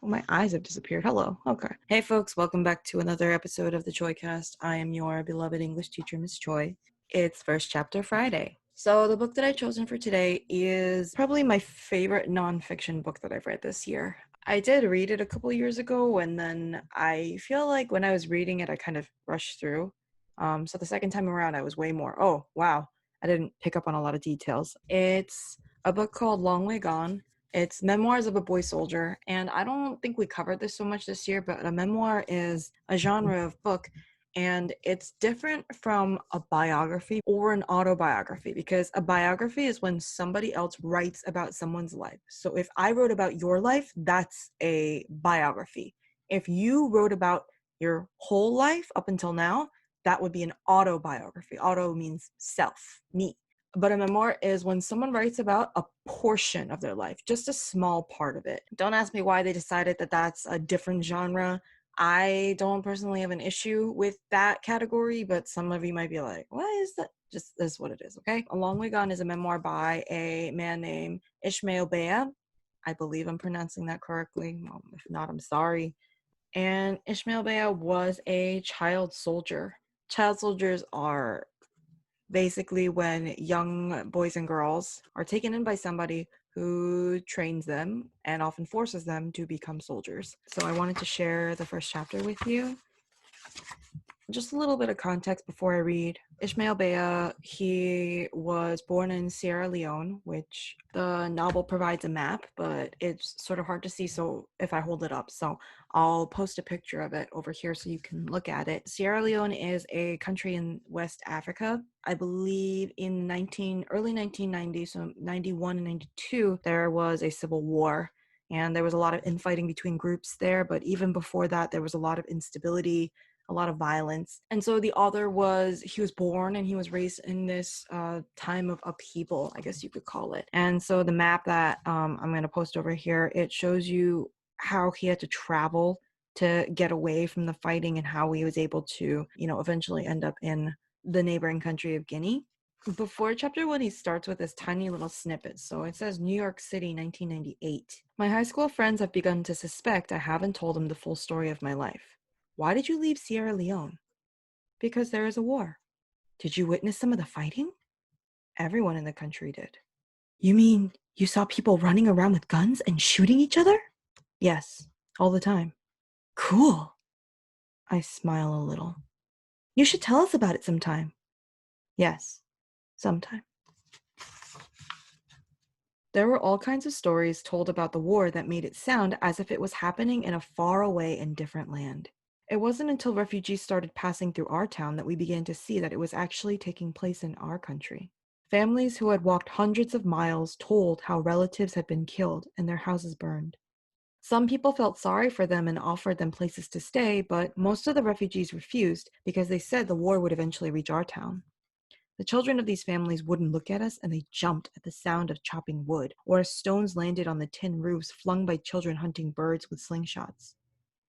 my eyes have disappeared. Hello. Okay. Hey, folks. Welcome back to another episode of the Choecast. I am your beloved English teacher, Miss Choi. It's First Chapter Friday. So the book that I've chosen for today is probably my favorite nonfiction book that I've read this year. I did read it a couple years ago, and then I feel like when I was reading it, I kind of rushed through. So the second time around, I was way more, oh, wow, I didn't pick up on a lot of details. It's a book called Long Way Gone. It's Memoirs of a Boy Soldier, and I don't think we covered this so much this year, but a memoir is a genre of book, and it's different from a biography or an autobiography, because a biography is when somebody else writes about someone's life. So if I wrote about your life, that's a biography. If you wrote about your whole life up until now, that would be an autobiography. Auto means self, me. But a memoir is when someone writes about a portion of their life, just a small part of it. Don't ask me why they decided that that's a different genre. I don't personally have an issue with that category, but some of you might be like, what is that? Just this is what it is, okay? A Long Way Gone is a memoir by a man named Ishmael Beah. I believe I'm pronouncing that correctly. If not, I'm sorry. And Ishmael Beah was a child soldier. Child soldiers are basically when young boys and girls are taken in by somebody who trains them and often forces them to become soldiers. So I wanted to share the first chapter with you. Just a little bit of context before I read. Ishmael Beah, he was born in Sierra Leone, which the novel provides a map, but it's sort of hard to see so if I hold it up. So I'll post a picture of it over here so you can look at it. Sierra Leone is a country in West Africa. I believe in early 1990s, so 91 and 92, there was a civil war. And there was a lot of infighting between groups there. But even before that, there was a lot of instability, a lot of violence. And so the author he was born and he was raised in this time of upheaval, I guess you could call it. And so the map that I'm going to post over here, it shows you how he had to travel to get away from the fighting and how he was able to, eventually end up in the neighboring country of Guinea. Before chapter 1, he starts with this tiny little snippet. So it says New York City, 1998. My high school friends have begun to suspect I haven't told them the full story of my life. Why did you leave Sierra Leone? Because there is a war. Did you witness some of the fighting? Everyone in the country did. You mean you saw people running around with guns and shooting each other? Yes, all the time. Cool. I smile a little. You should tell us about it sometime. Yes, sometime. There were all kinds of stories told about the war that made it sound as if it was happening in a faraway and different land. It wasn't until refugees started passing through our town that we began to see that it was actually taking place in our country. Families who had walked hundreds of miles told how relatives had been killed and their houses burned. Some people felt sorry for them and offered them places to stay, but most of the refugees refused because they said the war would eventually reach our town. The children of these families wouldn't look at us, and they jumped at the sound of chopping wood, or as stones landed on the tin roofs flung by children hunting birds with slingshots.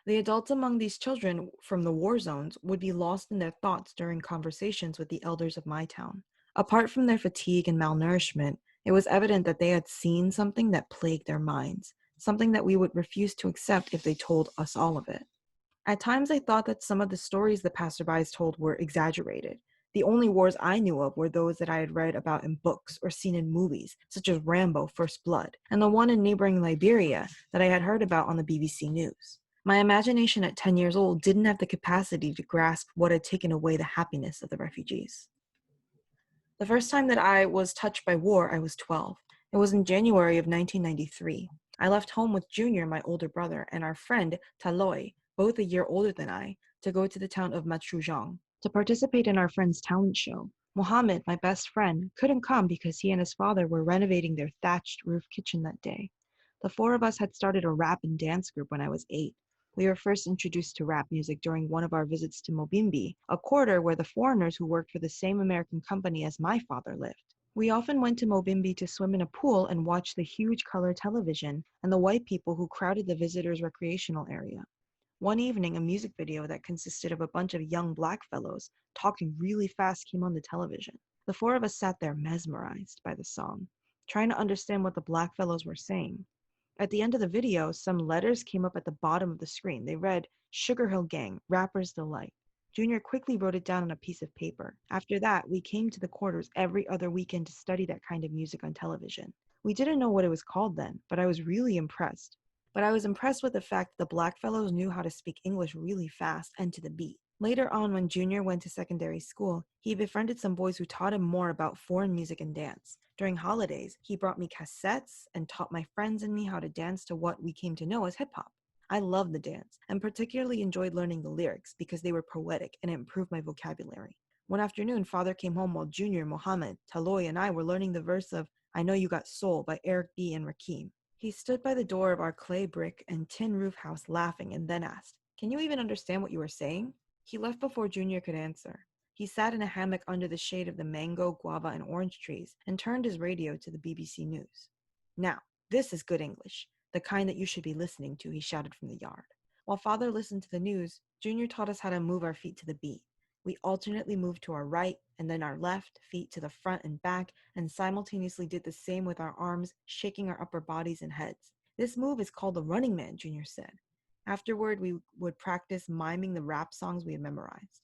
The adults among these children from the war zones would be lost in their thoughts during conversations with the elders of my town. Apart from their fatigue and malnourishment, it was evident that they had seen something that plagued their minds, something that we would refuse to accept if they told us all of it. At times I thought that some of the stories the passerbys told were exaggerated. The only wars I knew of were those that I had read about in books or seen in movies, such as Rambo: First Blood, and the one in neighboring Liberia that I had heard about on the BBC News. My imagination at 10 years old didn't have the capacity to grasp what had taken away the happiness of the refugees. The first time that I was touched by war, I was 12. It was in January of 1993. I left home with Junior, my older brother, and our friend Taloy, both a year older than I, to go to the town of Matrujiang to participate in our friend's talent show. Mohammed, my best friend, couldn't come because he and his father were renovating their thatched roof kitchen that day. The four of us had started a rap and dance group when I was 8. We were first introduced to rap music during one of our visits to Mobimbi, a quarter where the foreigners who worked for the same American company as my father lived. We often went to Mobimbi to swim in a pool and watch the huge color television and the white people who crowded the visitors' recreational area. One evening, a music video that consisted of a bunch of young black fellows talking really fast came on the television. The four of us sat there mesmerized by the song, trying to understand what the black fellows were saying. At the end of the video, some letters came up at the bottom of the screen. They read, Sugar Hill Gang, Rapper's Delight. Junior quickly wrote it down on a piece of paper. After that, we came to the quarters every other weekend to study that kind of music on television. We didn't know what it was called then, but I was really impressed. But I was impressed with the fact that the blackfellows knew how to speak English really fast and to the beat. Later on, when Junior went to secondary school, he befriended some boys who taught him more about foreign music and dance. During holidays, he brought me cassettes and taught my friends and me how to dance to what we came to know as hip hop. I loved the dance, and particularly enjoyed learning the lyrics because they were poetic and it improved my vocabulary. One afternoon, Father came home while Junior, Mohammed, Taloy, and I were learning the verse of I Know You Got Soul by Eric B. and Rakim. He stood by the door of our clay brick and tin roof house laughing and then asked, Can you even understand what you were saying? He left before Junior could answer. He sat in a hammock under the shade of the mango, guava, and orange trees and turned his radio to the BBC News. Now, this is good English, the kind that you should be listening to, he shouted from the yard. While Father listened to the news, Junior taught us how to move our feet to the beat. We alternately moved to our right and then our left feet to the front and back and simultaneously did the same with our arms, shaking our upper bodies and heads. This move is called the running man, Junior said. Afterward, we would practice miming the rap songs we had memorized.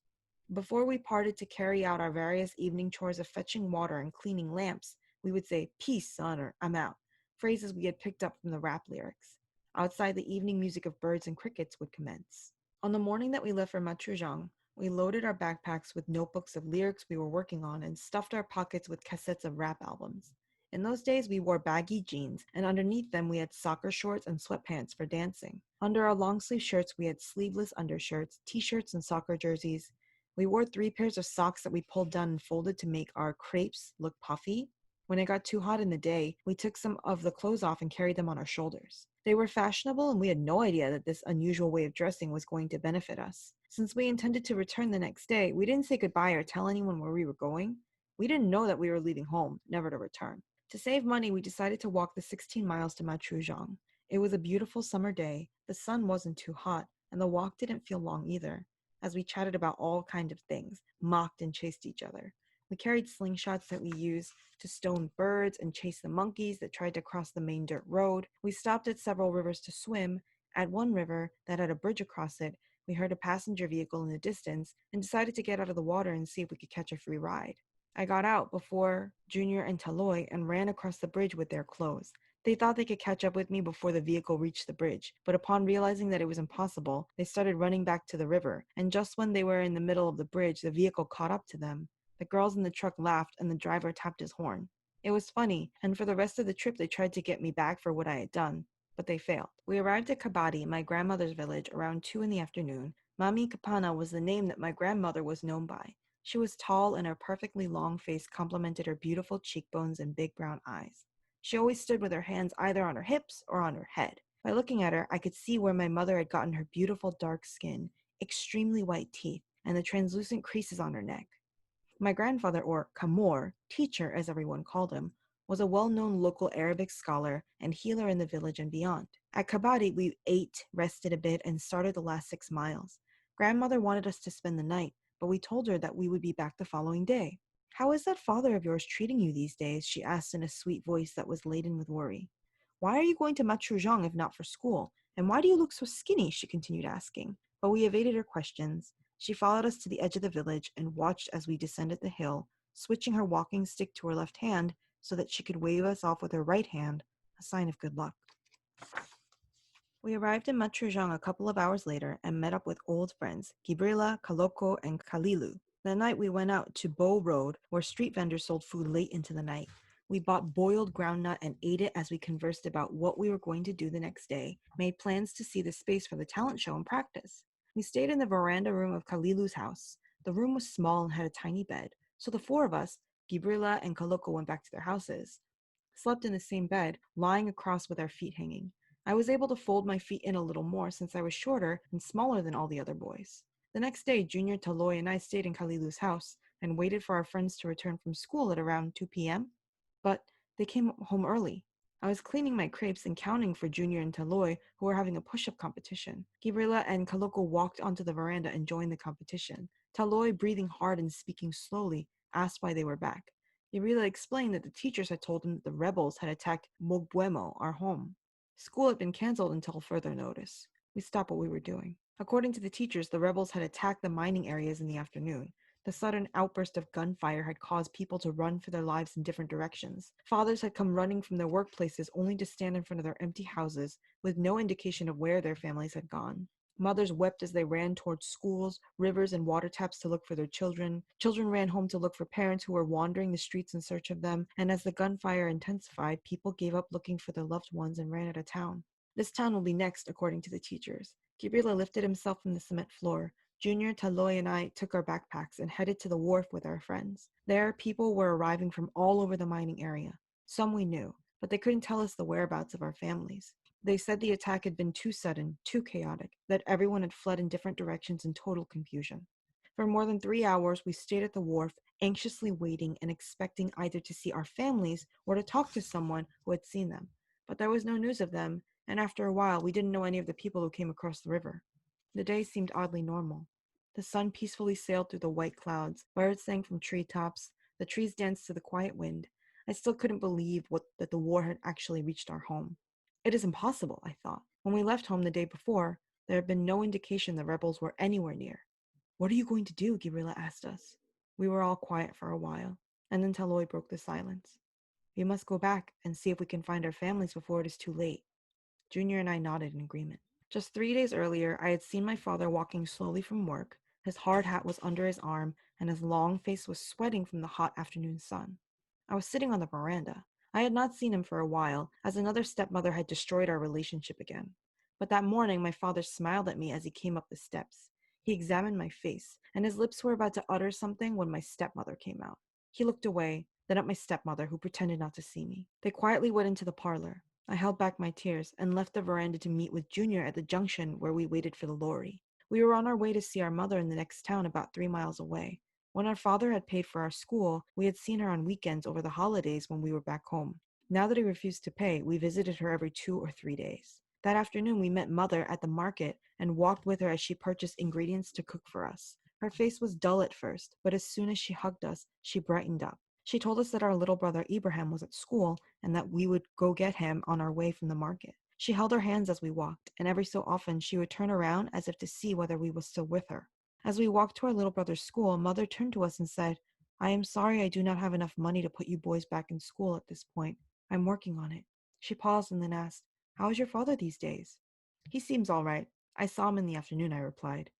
Before we parted to carry out our various evening chores of fetching water and cleaning lamps, we would say, Peace, son, or I'm out, phrases we had picked up from the rap lyrics. Outside, the evening music of birds and crickets would commence. On the morning that we left for Matrujang, we loaded our backpacks with notebooks of lyrics we were working on and stuffed our pockets with cassettes of rap albums. In those days, we wore baggy jeans, and underneath them we had soccer shorts and sweatpants for dancing. Under our long-sleeve shirts, we had sleeveless undershirts, t-shirts, and soccer jerseys. We wore 3 pairs of socks that we pulled down and folded to make our crepes look puffy. When it got too hot in the day, we took some of the clothes off and carried them on our shoulders. They were fashionable, and we had no idea that this unusual way of dressing was going to benefit us. Since we intended to return the next day, we didn't say goodbye or tell anyone where we were going. We didn't know that we were leaving home, never to return. To save money, we decided to walk the 16 miles to Matrujang. It was a beautiful summer day, the sun wasn't too hot, and the walk didn't feel long either. As we chatted about all kinds of things, mocked and chased each other. We carried slingshots that we used to stone birds and chase the monkeys that tried to cross the main dirt road. We stopped at several rivers to swim. At one river that had a bridge across it, we heard a passenger vehicle in the distance and decided to get out of the water and see if we could catch a free ride. I got out before Junior and Taloy and ran across the bridge with their clothes. They thought they could catch up with me before the vehicle reached the bridge, but upon realizing that it was impossible, they started running back to the river, and just when they were in the middle of the bridge, the vehicle caught up to them. The girls in the truck laughed, and the driver tapped his horn. It was funny, and for the rest of the trip they tried to get me back for what I had done, but they failed. We arrived at Kabadi, my grandmother's village, around 2 in the afternoon. Mami Kapana was the name that my grandmother was known by. She was tall, and her perfectly long face complemented her beautiful cheekbones and big brown eyes. She always stood with her hands either on her hips or on her head. By looking at her, I could see where my mother had gotten her beautiful dark skin, extremely white teeth, and the translucent creases on her neck. My grandfather, or Kamor, teacher as everyone called him, was a well-known local Arabic scholar and healer in the village and beyond. At Kabadi, we ate, rested a bit, and started the last 6 miles. Grandmother wanted us to spend the night, but we told her that we would be back the following day. How is that father of yours treating you these days? She asked in a sweet voice that was laden with worry. Why are you going to Matrujang if not for school? And why do you look so skinny? She continued asking. But we evaded her questions. She followed us to the edge of the village and watched as we descended the hill, switching her walking stick to her left hand so that she could wave us off with her right hand, a sign of good luck. We arrived in Matrujang a couple of hours later and met up with old friends, Gibrila, Kaloko, and Kalilu. That night we went out to Bow Road, where street vendors sold food late into the night. We bought boiled groundnut and ate it as we conversed about what we were going to do the next day, made plans to see the space for the talent show and practice. We stayed in the veranda room of Kalilu's house. The room was small and had a tiny bed, so the 4 of us, Gibrila and Kaloko, went back to their houses. Slept in the same bed, lying across with our feet hanging. I was able to fold my feet in a little more since I was shorter and smaller than all the other boys. The next day, Junior, Taloy, and I stayed in Kalilu's house and waited for our friends to return from school at around 2 p.m. But they came home early. I was cleaning my crepes and counting for Junior and Taloy, who were having a push-up competition. Gibrila and Kaloko walked onto the veranda and joined the competition. Taloy, breathing hard and speaking slowly, asked why they were back. Gibrila explained that the teachers had told him that the rebels had attacked Mogbuemo, our home. School had been canceled until further notice. We stopped what we were doing. According to the teachers, the rebels had attacked the mining areas in the afternoon. The sudden outburst of gunfire had caused people to run for their lives in different directions. Fathers had come running from their workplaces only to stand in front of their empty houses with no indication of where their families had gone. Mothers wept as they ran towards schools, rivers, and water taps to look for their children. Children ran home to look for parents who were wandering the streets in search of them, and as the gunfire intensified, people gave up looking for their loved ones and ran out of town. This town will be next, according to the teachers. Gabriela lifted himself from the cement floor. Junior, Taloy, and I took our backpacks and headed to the wharf with our friends. There, people were arriving from all over the mining area. Some we knew, but they couldn't tell us the whereabouts of our families. They said the attack had been too sudden, too chaotic, that everyone had fled in different directions in total confusion. For more than 3 hours, we stayed at the wharf, anxiously waiting and expecting either to see our families or to talk to someone who had seen them. But there was no news of them, and after a while, we didn't know any of the people who came across the river. The day seemed oddly normal. The sun peacefully sailed through the white clouds, birds sang from treetops, the trees danced to the quiet wind. I still couldn't believe that the war had actually reached our home. It is impossible, I thought. When we left home the day before, there had been no indication the rebels were anywhere near. What are you going to do? Gabriela asked us. We were all quiet for a while, and then Taloy broke the silence. We must go back and see if we can find our families before it is too late. Junior and I nodded in agreement. Just 3 days earlier, I had seen my father walking slowly from work. His hard hat was under his arm, and his long face was sweating from the hot afternoon sun. I was sitting on the veranda. I had not seen him for a while, as another stepmother had destroyed our relationship again. But that morning, my father smiled at me as he came up the steps. He examined my face, and his lips were about to utter something when my stepmother came out. He looked away, then at my stepmother, who pretended not to see me. They quietly went into the parlor. I held back my tears and left the veranda to meet with Junior at the junction where we waited for the lorry. We were on our way to see our mother in the next town about 3 miles away. When our father had paid for our school, we had seen her on weekends over the holidays when we were back home. Now that he refused to pay, we visited her every 2 or 3 days. That afternoon, we met Mother at the market and walked with her as she purchased ingredients to cook for us. Her face was dull at first, but as soon as she hugged us, she brightened up. She told us that our little brother Ibrahim was at school and that we would go get him on our way from the market. She held our hands as we walked, and every so often she would turn around as if to see whether we were still with her. As we walked to our little brother's school, Mother turned to us and said, "I am sorry I do not have enough money to put you boys back in school at this point. I'm working on it." She paused and then asked, "How is your father these days?" "He seems all right. I saw him in the afternoon," I replied.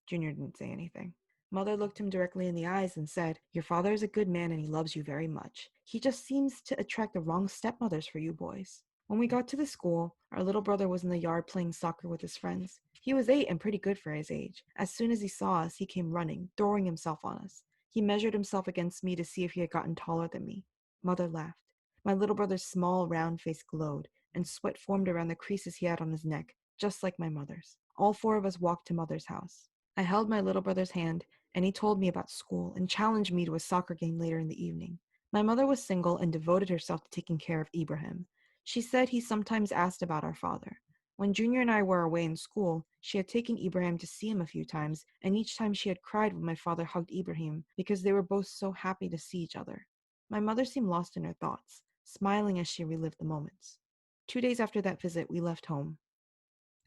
Junior didn't say anything. Mother looked him directly in the eyes and said, "Your father is a good man and he loves you very much. He just seems to attract the wrong stepmothers for you boys." When we got to the school, our little brother was in the yard playing soccer with his friends. He was 8 and pretty good for his age. As soon as he saw us, he came running, throwing himself on us. He measured himself against me to see if he had gotten taller than me. Mother laughed. My little brother's small, round face glowed, and sweat formed around the creases he had on his neck, just like my mother's. All 4 of us walked to Mother's house. I held my little brother's hand, and he told me about school and challenged me to a soccer game later in the evening. My mother was single and devoted herself to taking care of Ibrahim. She said he sometimes asked about our father. When Junior and I were away in school, she had taken Ibrahim to see him a few times, and each time she had cried when my father hugged Ibrahim because they were both so happy to see each other. My mother seemed lost in her thoughts, smiling as she relived the moments. 2 days after that visit, we left home.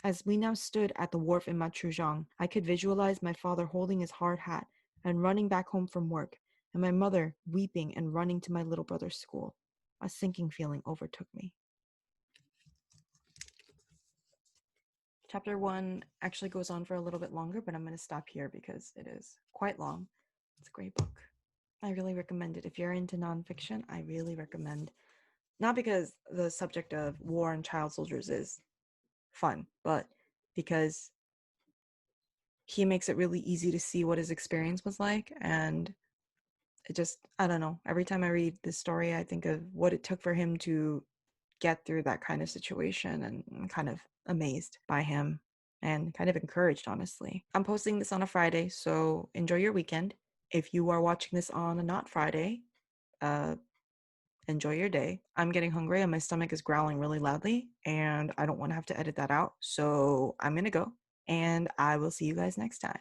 As we now stood at the wharf in Matrujang, I could visualize my father holding his hard hat and running back home from work, and my mother weeping and running to my little brother's school. A sinking feeling overtook me. Chapter 1 actually goes on for a little bit longer, but I'm going to stop here because it is quite long. It's a great book. I really recommend it. If you're into nonfiction, I really recommend. Not because the subject of war and child soldiers is fun, but because he makes it really easy to see what his experience was like. And it just, I don't know, every time I read this story, I think of what it took for him to get through that kind of situation, and I'm kind of amazed by him and kind of encouraged, honestly. I'm posting this on a Friday, so enjoy your weekend. If you are watching this on a not Friday, enjoy your day. I'm getting hungry and my stomach is growling really loudly, and I don't want to have to edit that out, so I'm gonna go, and I will see you guys next time.